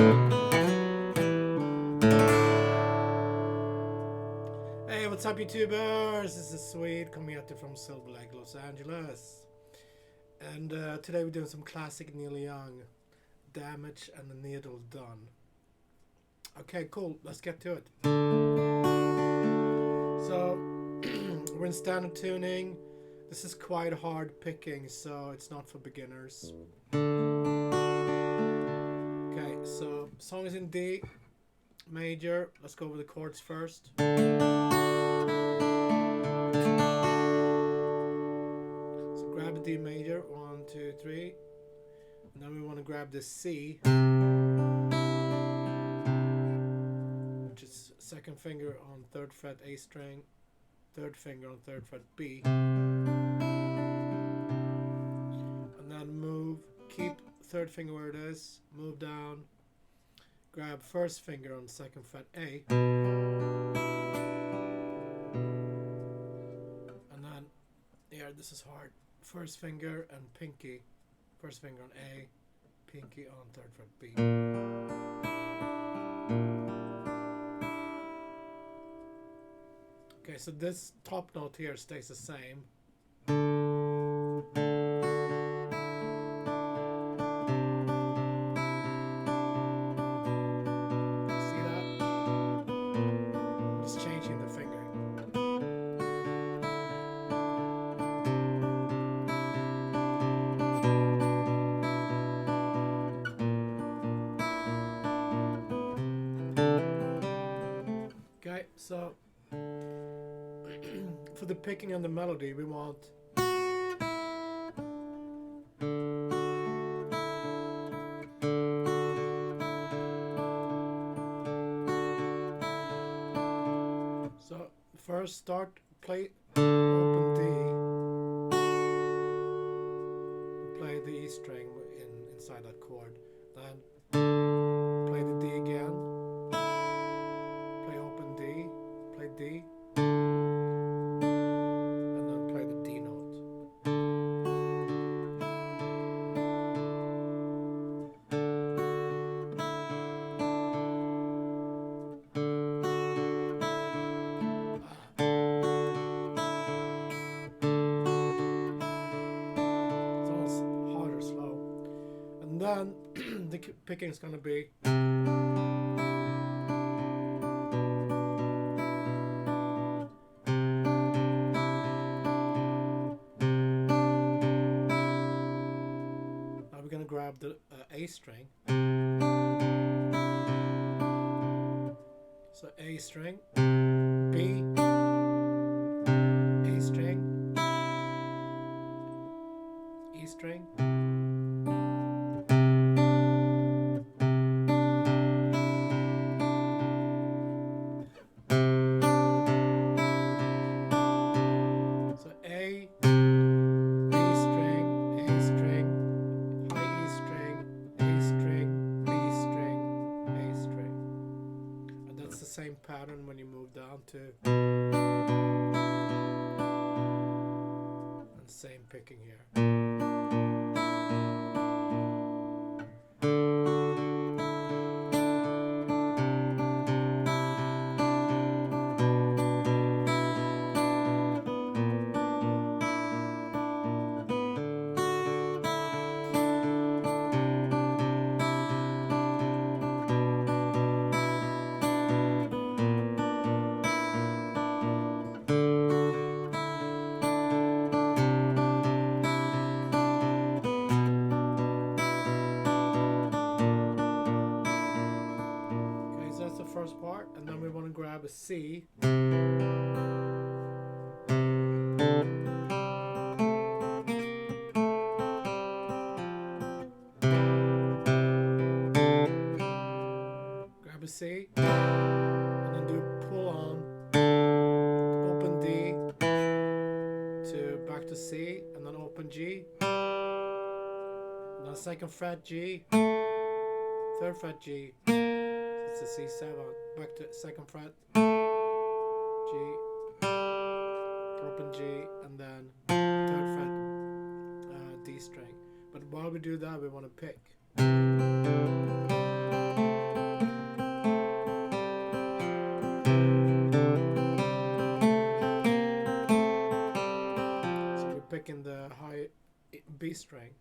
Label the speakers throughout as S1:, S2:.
S1: Hey, what's up, YouTubers? This is Swede coming at you from Silver Lake, Los Angeles. And today we're doing some classic Neil Young, Damage and the Needle Done. Okay, cool. Let's get to it. So, we're in standard tuning. This is quite hard picking, so it's not for beginners. Okay, so song is in D major. Let's go over the chords first. So grab a D major, 1, 2, 3. And then we want to grab the C, which is second finger on 3rd fret A string, 3rd finger on 3rd fret B. And then move, keep 3rd finger where it is, move down, grab 1st finger on 2nd fret A. And then, here, this is hard. 1st finger and pinky. 1st finger on A, pinky on 3rd fret B. Okay, so this top note here stays the same. See that? Just changing the finger. Okay, so for the picking and the melody, we want so first start, play open D, play the E string inside that chord, then play the D again, play open D, play D, and then play the D note. It's almost hard or slow. And then the picking is going to be grab the A string. So A string, B, A string, E string, so A, B string, A string, high E string, A string, B string, A string. And that's the same pattern when you move down to. And same picking here. First part, and then we want to grab a C. Grab a C, and then do pull on, open D to back to C, and then open G, and then 2nd fret G, 3rd fret G. It's a C7, back to 2nd fret, G, open G, and then 3rd fret, D string. But while we do that, we want to pick. B string.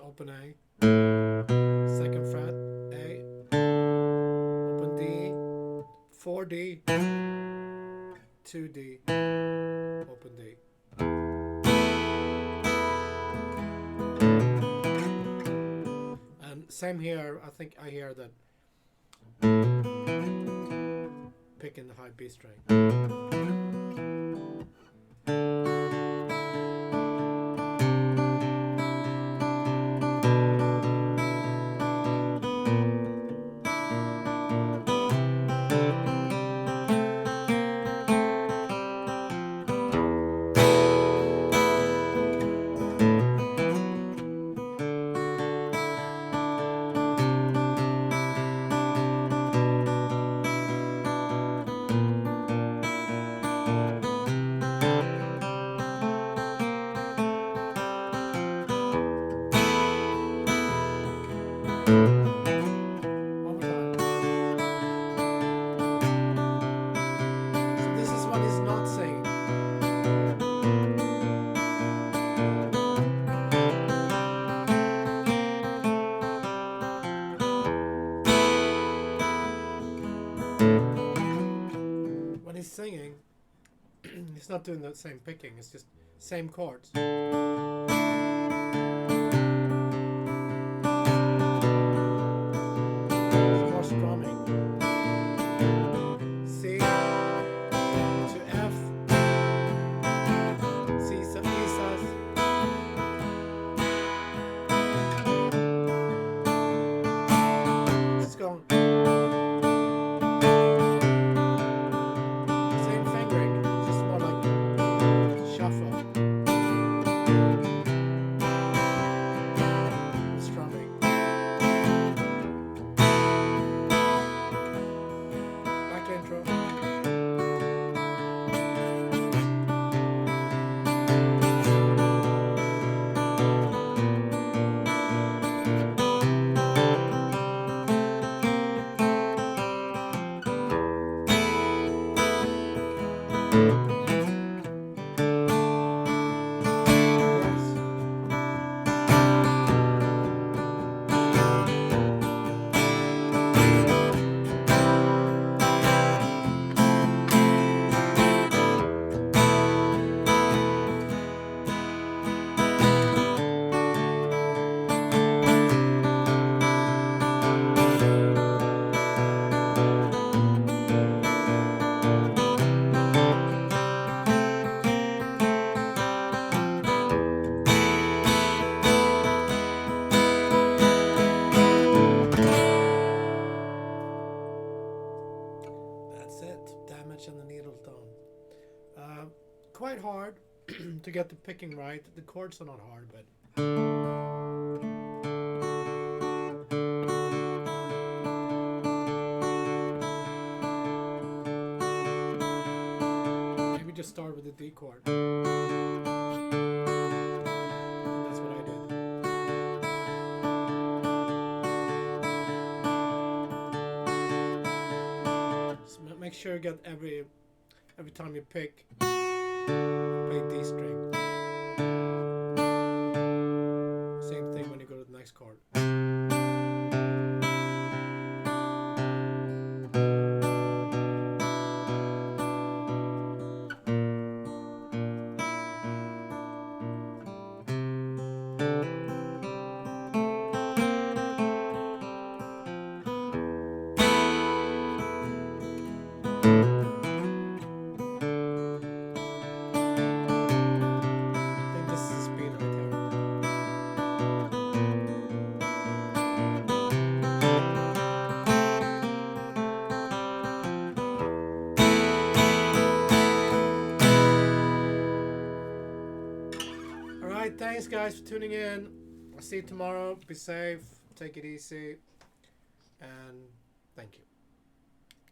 S1: Open A, 2nd fret, A, open D, 4D, 2D, open D. And same here, I think I hear that picking the high B string. Singing, he's not doing the same picking, it's just same chords. More strumming. C to F, C to E sus. It's going. Quite hard to get the picking right. The chords are not hard, but maybe just start with the D chord. That's what I did. So make sure you get every time you pick, play D string. Same thing when you go to the next chord. right, thanks guys for tuning in. I'll see you tomorrow. Be safe, take it easy, and thank you.